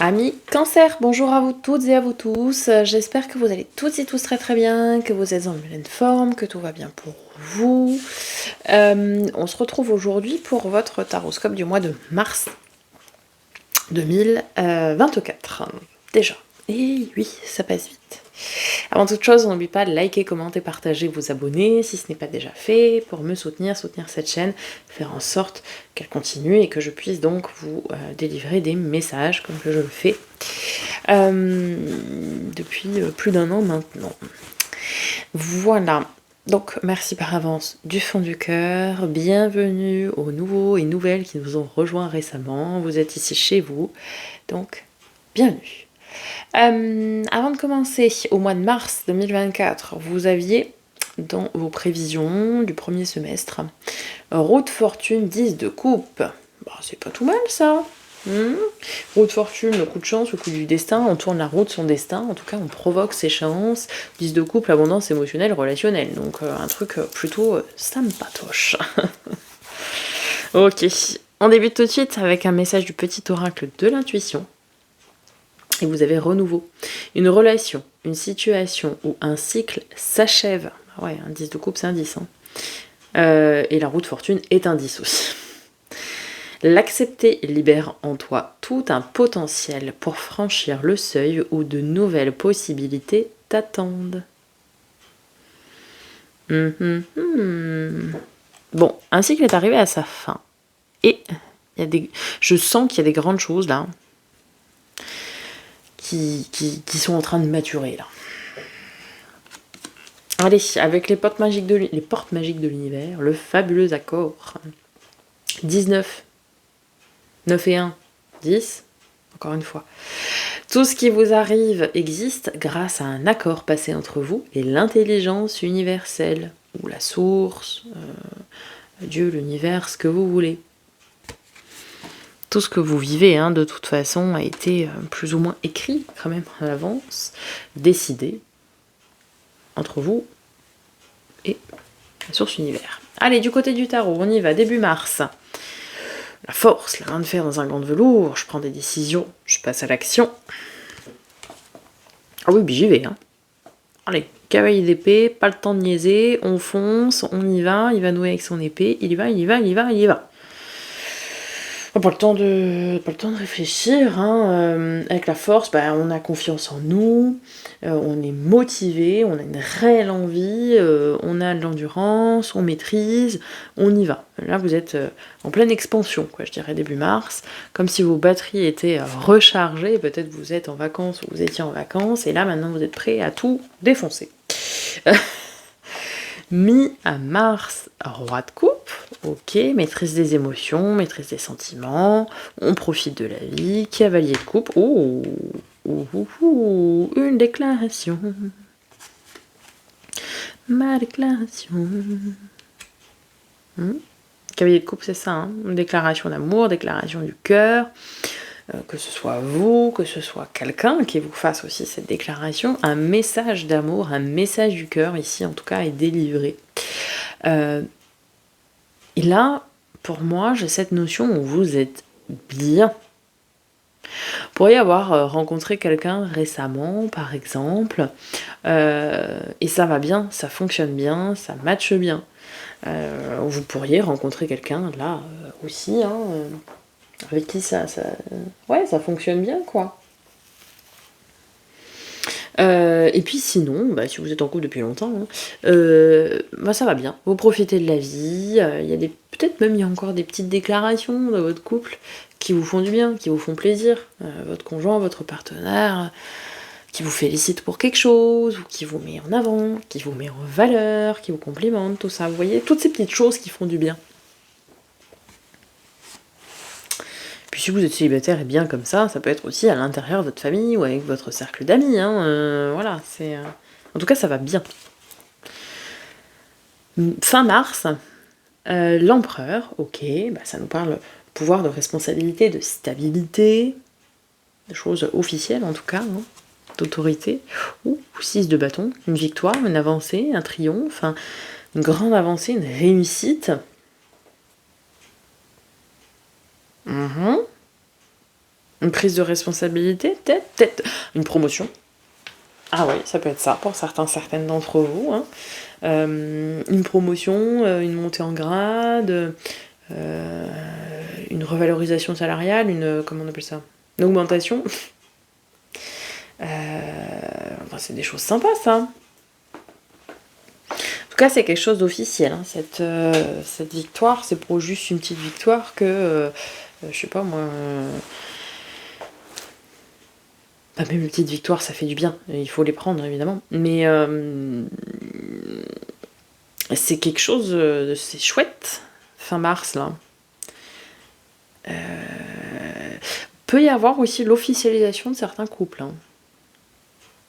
Amis Cancer, bonjour à vous toutes et à vous tous. J'espère que vous allez toutes et tous très très bien, que vous êtes en pleine forme, que tout va bien pour vous. On se retrouve aujourd'hui pour votre taroscope du mois de mars 2024. Déjà. Et oui, ça passe vite. Avant toute chose, n'oubliez pas de liker, commenter, partager, vous abonner si ce n'est pas déjà fait, pour me soutenir cette chaîne, faire en sorte qu'elle continue et que je puisse donc vous délivrer des messages comme que je le fais depuis plus d'1 an maintenant. Voilà. Donc merci par avance du fond du cœur, bienvenue aux nouveaux et nouvelles qui nous ont rejoints récemment, vous êtes ici chez vous, donc bienvenue. Avant de commencer, au mois de mars 2024, vous aviez dans vos prévisions du premier semestre, roue de fortune 10 de coupe. Bah, c'est pas tout mal ça. Roue de fortune, le coup de chance, le coup du destin, on tourne la roue de son destin, en tout cas on provoque ses chances. 10 de couple, abondance émotionnelle, relationnelle, donc un truc plutôt sympatoche. Ok, on débute tout de suite avec un message du petit oracle de l'intuition. Et vous avez renouveau. Une relation, une situation ou un cycle s'achève. Ouais, un 10 de coupe, c'est un 10. Et la roue de fortune est un 10 aussi. L'accepter libère en toi tout un potentiel pour franchir le seuil où de nouvelles possibilités t'attendent. Bon, un cycle est arrivé à sa fin. Et je sens qu'il y a des grandes choses là. Qui sont en train de maturer là. Allez, avec les portes magiques de l'univers, le fabuleux accord 19, 9 et 1, 10, encore une fois. Tout ce qui vous arrive existe grâce à un accord passé entre vous et l'intelligence universelle, ou la source, Dieu, l'univers, ce que vous voulez. Tout ce que vous vivez, de toute façon, a été plus ou moins écrit quand même à l'avance, décidé entre vous et la source univers. Allez, du côté du tarot, on y va, début mars. La force, la main de fer dans un gant de velours, je prends des décisions, je passe à l'action. Ah oui, puis j'y vais. Allez, cavalier d'épée, pas le temps de niaiser, on fonce, on y va, il va nouer avec son épée, il y va. Pas le temps de réfléchir. Avec la force, on a confiance en nous, on est motivé, on a une réelle envie, on a de l'endurance, on maîtrise, on y va. Là, vous êtes en pleine expansion, je dirais début mars, comme si vos batteries étaient rechargées. Peut-être vous êtes en vacances ou vous étiez en vacances, et là, maintenant, vous êtes prêts à tout défoncer. Mi à Mars, roi de coupe, ok, maîtrise des émotions, maîtrise des sentiments, on profite de la vie, cavalier de coupe, une déclaration, ma déclaration. Cavalier de coupe, c'est ça, une déclaration d'amour, déclaration du cœur, que ce soit vous, que ce soit quelqu'un qui vous fasse aussi cette déclaration, un message d'amour, un message du cœur, ici en tout cas, est délivré. Et là, pour moi, j'ai cette notion où vous êtes bien. Vous pourriez avoir rencontré quelqu'un récemment, par exemple, et ça va bien, ça fonctionne bien, ça matche bien. Vous pourriez rencontrer quelqu'un là aussi, avec qui ça fonctionne bien, quoi. Et puis sinon, si vous êtes en couple depuis longtemps, ça va bien. Vous profitez de la vie. Peut-être même il y a encore des petites déclarations dans votre couple qui vous font du bien, qui vous font plaisir. Votre conjoint, votre partenaire, qui vous félicite pour quelque chose, ou qui vous met en avant, qui vous met en valeur, qui vous complimente, tout ça. Vous voyez, toutes ces petites choses qui font du bien. Puis si vous êtes célibataire et bien comme ça peut être aussi à l'intérieur de votre famille ou avec votre cercle d'amis. Voilà, c'est... En tout cas, ça va bien. Fin mars, l'empereur, ok, ça nous parle pouvoir de responsabilité, de stabilité, des choses officielles en tout cas, d'autorité. Ou 6 de bâton, une victoire, une avancée, un triomphe, une grande avancée, une réussite. Une prise de responsabilité, peut-être une promotion. Ah oui, ça peut être ça pour certaines d'entre vous. Hein. Une promotion, une montée en grade, une revalorisation salariale, comment on appelle ça? Une augmentation. C'est des choses sympas, ça. En tout cas, c'est quelque chose d'officiel. Hein. Cette victoire, c'est pour juste une petite victoire que, je sais pas moi... même une petite victoire, ça fait du bien. Il faut les prendre, évidemment. Mais c'est quelque chose... c'est chouette, fin mars, là. Peut y avoir aussi l'officialisation de certains couples, hein,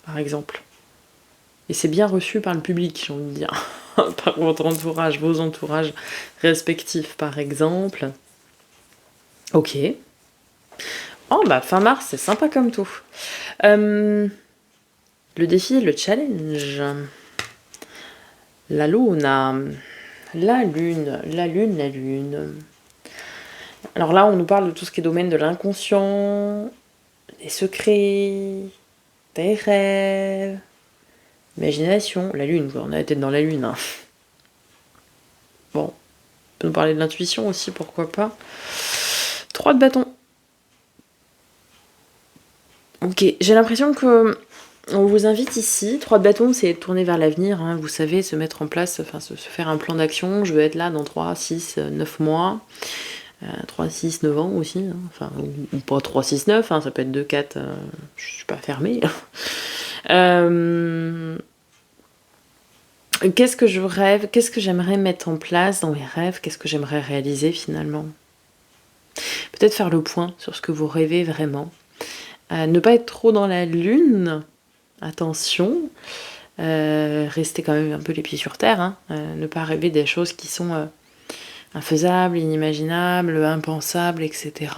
par exemple. Et c'est bien reçu par le public, j'ai envie de dire. Par votre entourage, vos entourages respectifs, par exemple. Ok. Oh, bah, fin mars, c'est sympa comme tout. Le défi, le challenge. La lune. La lune. Alors là, on nous parle de tout ce qui est domaine de l'inconscient, des secrets, des rêves, imagination. La lune, quoi. On a la tête dans la lune. Hein. Bon, on peut nous parler de l'intuition aussi, pourquoi pas. 3 de bâton. Ok, j'ai l'impression que on vous invite ici. 3 de bâton, c'est tourner vers l'avenir, hein, vous savez, se mettre en place, enfin se faire un plan d'action. Je veux être là dans 3, 6, 9 mois. 3, 6, 9 ans aussi. Hein, enfin, ou pas 3, 6, 9, hein, ça peut être 2, 4. Je suis pas fermée. Qu'est-ce que je rêve? Qu'est-ce que j'aimerais mettre en place dans mes rêves? Qu'est-ce que j'aimerais réaliser finalement? Peut-être faire le point sur ce que vous rêvez vraiment. Ne pas être trop dans la lune. Attention. Rester quand même un peu les pieds sur terre. Hein. Ne pas rêver des choses qui sont infaisables, inimaginables, impensables, etc.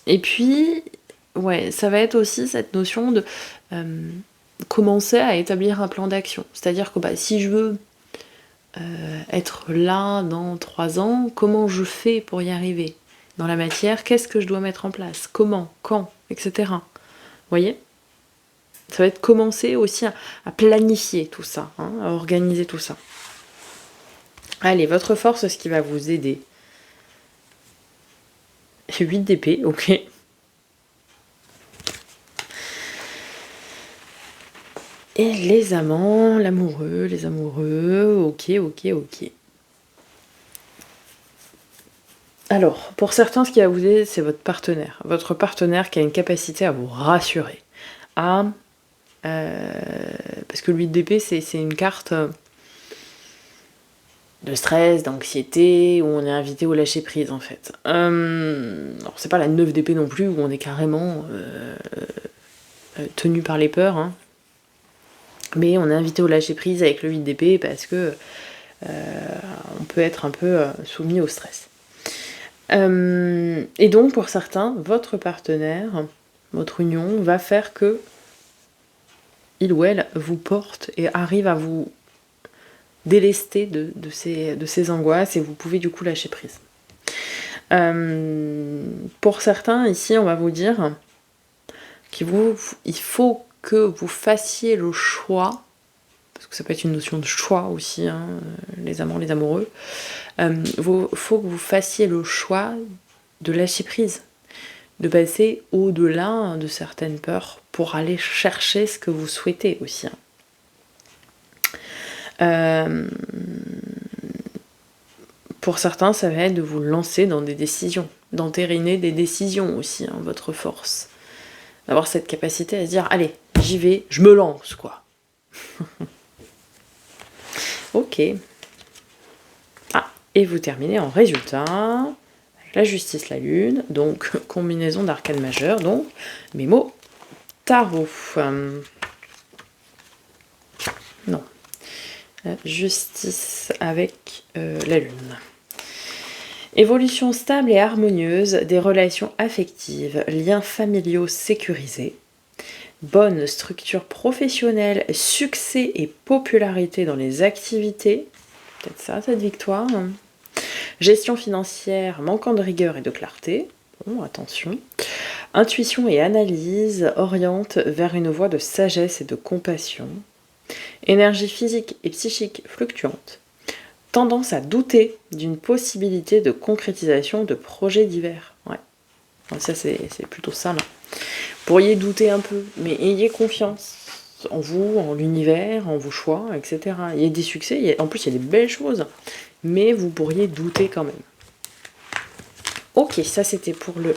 Et puis, ouais, ça va être aussi cette notion de commencer à établir un plan d'action. C'est-à-dire que si je veux être là dans 3 ans, comment je fais pour y arriver? Dans la matière, qu'est-ce que je dois mettre en place? Comment? Quand? Etc. Vous voyez? Ça va être commencer aussi à planifier tout ça, hein, à organiser tout ça. Allez, votre force, ce qui va vous aider. 8 d'épée, ok. Et les amants, les amoureux, ok. Alors, pour certains, ce qui va vous aider, c'est votre partenaire. Votre partenaire qui a une capacité à vous rassurer. Parce que le 8 d'épée, c'est une carte de stress, d'anxiété, où on est invité au lâcher prise en fait. Alors c'est pas la 9 d'épée non plus, où on est carrément tenu par les peurs, hein. Mais on est invité au lâcher prise avec le 8 d'épée parce que on peut être un peu soumis au stress. Et donc pour certains, votre partenaire, votre union va faire que il ou elle vous porte et arrive à vous délester de ces angoisses et vous pouvez du coup lâcher prise. Pour certains, ici, on va vous dire qu'il faut que vous fassiez le choix, parce que ça peut être une notion de choix aussi, hein, les amants, les amoureux, faut que vous fassiez le choix de lâcher prise, de passer au-delà de certaines peurs pour aller chercher ce que vous souhaitez aussi. Hein. Pour certains, ça va être de vous lancer dans des décisions, d'entériner des décisions aussi, hein, votre force. D'avoir cette capacité à se dire, allez, j'y vais, je me lance, quoi. Ok. Ah, et vous terminez en résultat, avec la justice, la lune, donc combinaison d'arcane majeure, donc mémo tarot. Non. Justice avec la lune. Évolution stable et harmonieuse des relations affectives, liens familiaux sécurisés, bonne structure professionnelle, succès et popularité dans les activités, peut-être ça cette victoire, Gestion financière manquant de rigueur et de clarté. Bon, attention. Intuition et analyse orientent vers une voie de sagesse et de compassion. Énergie physique et psychique fluctuante. Tendance à douter d'une possibilité de concrétisation de projets divers. Ouais. Donc ça, c'est plutôt ça, là. Vous pourriez douter un peu, mais ayez confiance en vous, en l'univers, en vos choix, etc. Il y a des succès, en plus il y a des belles choses, mais vous pourriez douter quand même. Ok, ça c'était pour le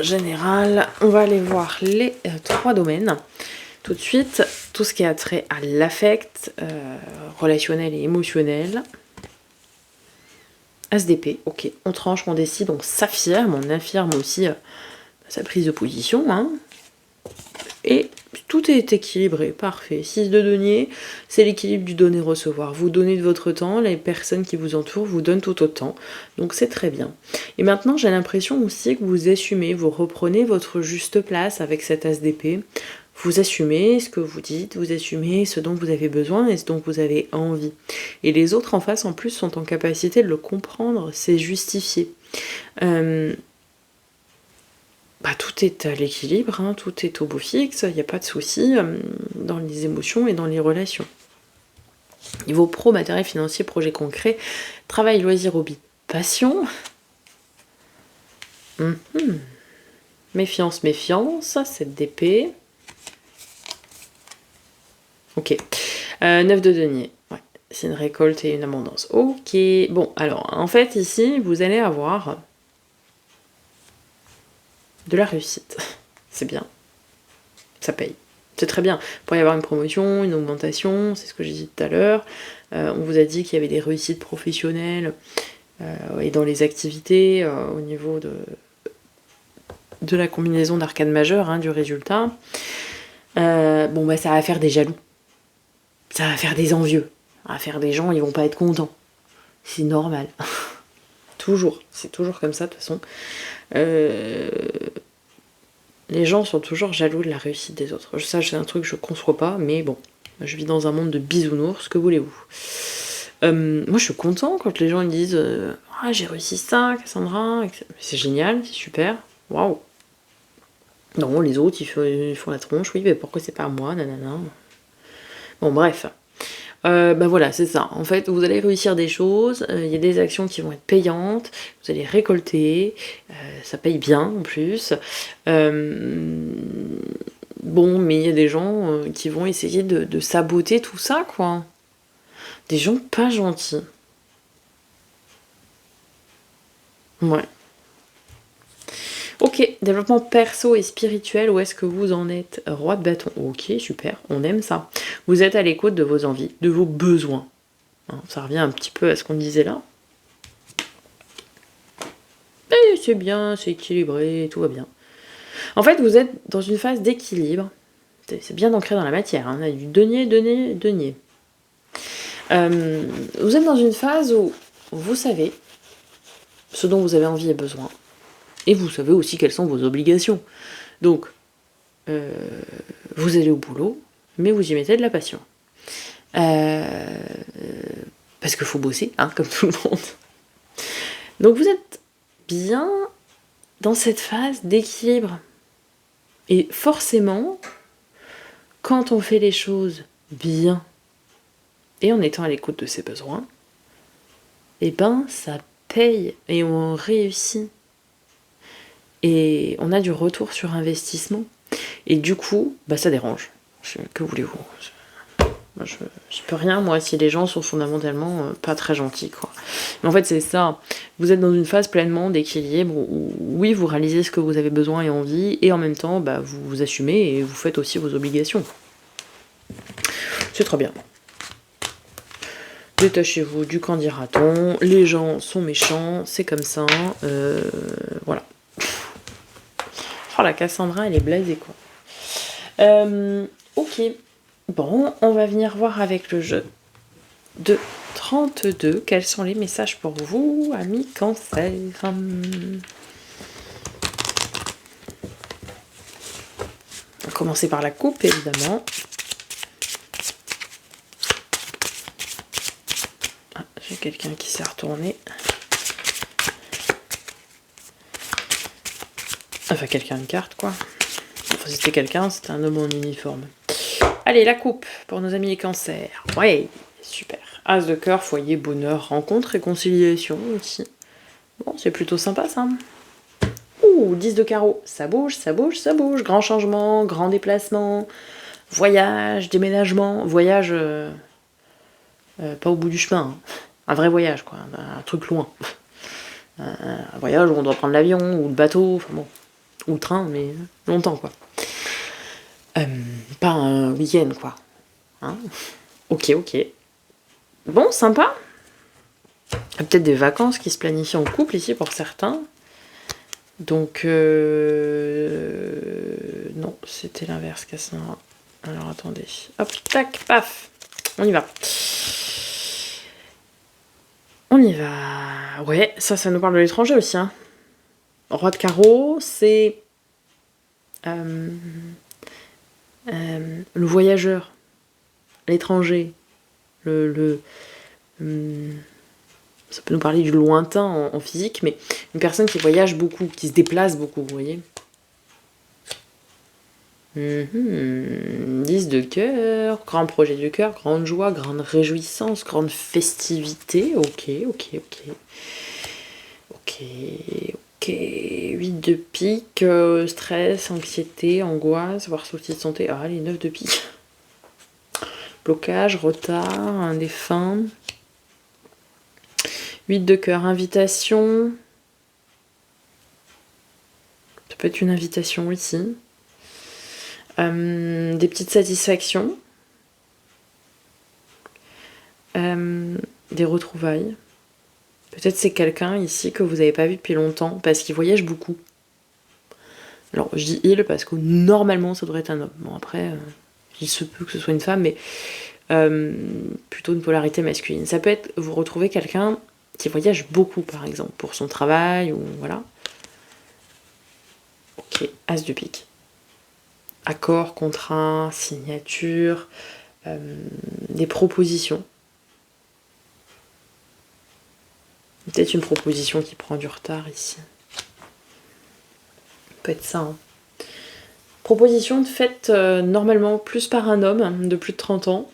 général. On va aller voir les 3 domaines. Tout de suite, tout ce qui a trait à l'affect, relationnel et émotionnel. SDP, ok, on tranche, on décide, on s'affirme, on affirme aussi sa prise de position, hein. Et tout est équilibré, parfait. 6 de denier, c'est l'équilibre du donner-recevoir. Vous donnez de votre temps, les personnes qui vous entourent vous donnent tout autant. Donc c'est très bien. Et maintenant, j'ai l'impression aussi que vous assumez, vous reprenez votre juste place avec cet as d'épée. Vous assumez ce que vous dites, vous assumez ce dont vous avez besoin et ce dont vous avez envie. Et les autres en face, en plus, sont en capacité de le comprendre, c'est justifié. Tout est à l'équilibre, hein, tout est au beau fixe, il n'y a pas de souci dans les émotions et dans les relations. Niveau pro, matériel, financier, projet concret, travail, loisir, hobby, passion. Méfiance, méfiance, cette d'épée. Ok. 9 de denier. Ouais. C'est une récolte et une abondance. Ok. Bon, alors, en fait, ici, vous allez avoir de la réussite. C'est bien. Ça paye. C'est très bien. Il pourrait y avoir une promotion, une augmentation, c'est ce que j'ai dit tout à l'heure. On vous a dit qu'il y avait des réussites professionnelles et dans les activités au niveau de la combinaison d'arcane majeure, hein, du résultat. Ça va faire des jaloux. Ça va faire des envieux. Ça va faire des gens, ils vont pas être contents. C'est normal. Toujours. C'est toujours comme ça, de toute façon. Les gens sont toujours jaloux de la réussite des autres. Ça, c'est un truc que je conçois pas, mais bon. Je vis dans un monde de bisounours, que voulez-vous. Moi, je suis content quand les gens ils disent ah, j'ai réussi ça, Cassandra. C'est génial, c'est super. Waouh. Non, les autres, ils font la tronche. Oui, mais pourquoi c'est pas à moi, nanana. Bon, bref. Voilà, c'est ça. En fait, vous allez réussir des choses, il y a des actions qui vont être payantes, vous allez récolter, ça paye bien en plus. Mais il y a des gens qui vont essayer de saboter tout ça, quoi. Des gens pas gentils. Ouais. Ok, développement perso et spirituel, où est-ce que vous en êtes? Roi de bâton, ok, super, on aime ça. Vous êtes à l'écoute de vos envies, de vos besoins. Hein, ça revient un petit peu à ce qu'on disait là. Et c'est bien, c'est équilibré, tout va bien. En fait, vous êtes dans une phase d'équilibre. C'est bien ancré dans la matière, hein. On a du denier, denier, denier. Vous êtes dans une phase où vous savez ce dont vous avez envie et besoin. Et vous savez aussi quelles sont vos obligations. Donc, vous allez au boulot, mais vous y mettez de la passion. Parce qu'il faut bosser, hein, comme tout le monde. Donc vous êtes bien dans cette phase d'équilibre. Et forcément, quand on fait les choses bien, et en étant à l'écoute de ses besoins, ça paye et on réussit. Et on a du retour sur investissement. Et du coup, ça dérange. Que voulez-vous ? Je peux rien, moi, si les gens sont fondamentalement pas très gentils, quoi. Mais en fait, c'est ça. Vous êtes dans une phase pleinement d'équilibre où, oui, vous réalisez ce que vous avez besoin et envie, et en même temps, vous vous assumez et vous faites aussi vos obligations. C'est très bien. Détachez-vous du qu'en dira-t-on. Les gens sont méchants, c'est comme ça. Voilà. Oh, la Cassandra, elle est blasée, quoi. Ok. Bon, on va venir voir avec le jeu de 32. Quels sont les messages pour vous, amis Cancer? On va commencer par la coupe, évidemment. Ah, j'ai c'est quelqu'un qui s'est retourné. Enfin, quelqu'un de carte, quoi. Enfin, c'était quelqu'un, c'était un homme en uniforme. Allez, la coupe pour nos amis les cancers. Ouais, super. As de cœur, foyer, bonheur, rencontre, réconciliation aussi. Bon, c'est plutôt sympa, ça. Ouh, 10 de carreau. Ça bouge, ça bouge, ça bouge. Grand changement, grand déplacement, voyage, déménagement. Voyage, pas au bout du chemin. Hein. Un vrai voyage, quoi. Un truc loin. Un voyage où on doit prendre l'avion ou le bateau, enfin bon. Ou le train, mais longtemps, quoi. Pas un week-end, quoi. Hein, ok. Bon, sympa. Peut-être des vacances qui se planifient en couple ici pour certains. Donc, non, c'était l'inverse, Cassandra. Alors, attendez. Hop, tac, paf. On y va. On y va. Ouais, ça nous parle de l'étranger aussi. Hein. Roi de carreau, c'est le voyageur, l'étranger, ça peut nous parler du lointain en physique, mais une personne qui voyage beaucoup, qui se déplace beaucoup, vous voyez. 10 de cœur, grand projet du cœur, grande joie, grande réjouissance, grande festivité, ok. 8 de pique, stress, anxiété, angoisse, voire souci de santé. Ah, les 9 de pique. Blocage, retard, des fins. 8 de cœur, invitation. Ça peut être une invitation ici. Des petites satisfactions. Des retrouvailles. Peut-être c'est quelqu'un ici que vous n'avez pas vu depuis longtemps parce qu'il voyage beaucoup. Alors je dis il parce que normalement ça devrait être un homme. Bon après, il se peut que ce soit une femme, mais plutôt une polarité masculine. Ça peut être vous retrouvez quelqu'un qui voyage beaucoup par exemple pour son travail ou voilà. Ok, as de pique. Accord, contrat, signature, des propositions. Peut-être une proposition qui prend du retard ici. Peut être ça. Hein. Proposition faite normalement plus par un homme de plus de 30 ans,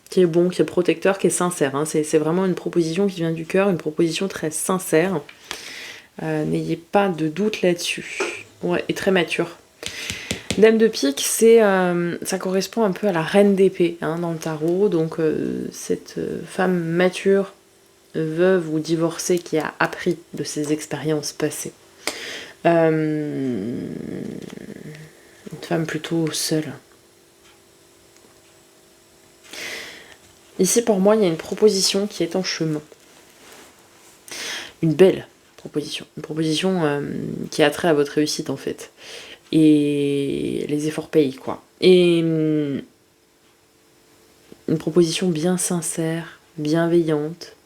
qui est bon, qui est protecteur, qui est sincère. Hein. C'est vraiment une proposition qui vient du cœur, une proposition très sincère. N'ayez pas de doute là-dessus. Ouais, et très mature. Dame de pique, ça correspond un peu à la reine d'épée hein, dans le tarot. Donc cette femme mature, veuve ou divorcée qui a appris de ses expériences passées. Une femme plutôt seule. Ici pour moi il y a une proposition qui est en chemin. Une belle proposition. Une proposition qui a trait à votre réussite en fait. Et les efforts payent quoi. Et une proposition bien sincère, bienveillante,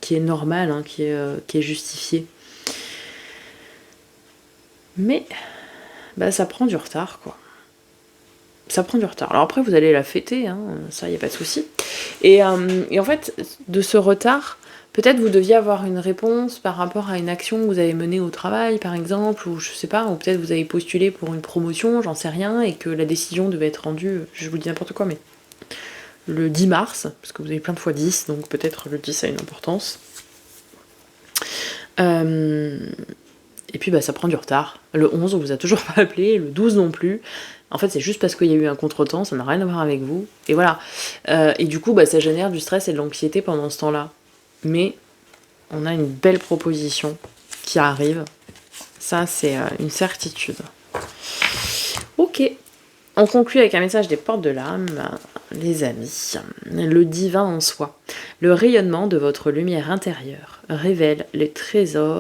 qui est normale, hein, qui est justifiée. Mais bah, ça prend du retard, quoi. Ça prend du retard. Alors après, vous allez la fêter, hein, ça, il n'y a pas de souci. Et en fait, de ce retard, peut-être vous deviez avoir une réponse par rapport à une action que vous avez menée au travail, par exemple, ou je sais pas, ou peut-être vous avez postulé pour une promotion, j'en sais rien, et que la décision devait être rendue, je vous dis n'importe quoi, mais le 10 mars, parce que vous avez plein de fois 10, donc peut-être le 10 a une importance. Et puis bah, ça prend du retard. Le 11, on vous a toujours pas appelé, le 12 non plus. En fait, c'est juste parce qu'il y a eu un contretemps, ça n'a rien à voir avec vous. Et voilà. Et du coup, bah, ça génère du stress et de l'anxiété pendant ce temps-là. Mais on a une belle proposition qui arrive. Ça, c'est une certitude. Ok. On conclut avec un message des portes de l'âme, les amis. Le divin en soi. Le rayonnement de votre lumière intérieure révèle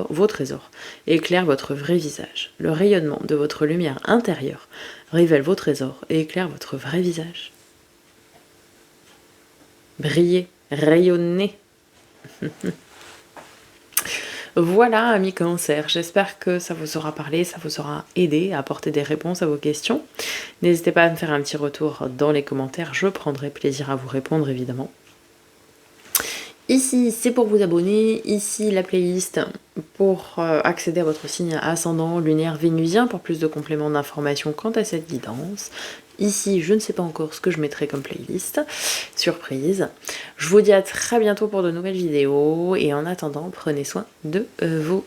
vos trésors, et éclaire votre vrai visage. Le rayonnement de votre lumière intérieure révèle vos trésors et éclaire votre vrai visage. Brillez, rayonnez. Voilà, amis cancer, j'espère que ça vous aura parlé, ça vous aura aidé à apporter des réponses à vos questions. N'hésitez pas à me faire un petit retour dans les commentaires, je prendrai plaisir à vous répondre évidemment. Ici, c'est pour vous abonner. Ici, la playlist pour accéder à votre signe ascendant lunaire vénusien pour plus de compléments d'informations quant à cette guidance. Ici, je ne sais pas encore ce que je mettrai comme playlist. Surprise. Je vous dis à très bientôt pour de nouvelles vidéos. Et en attendant, prenez soin de vous.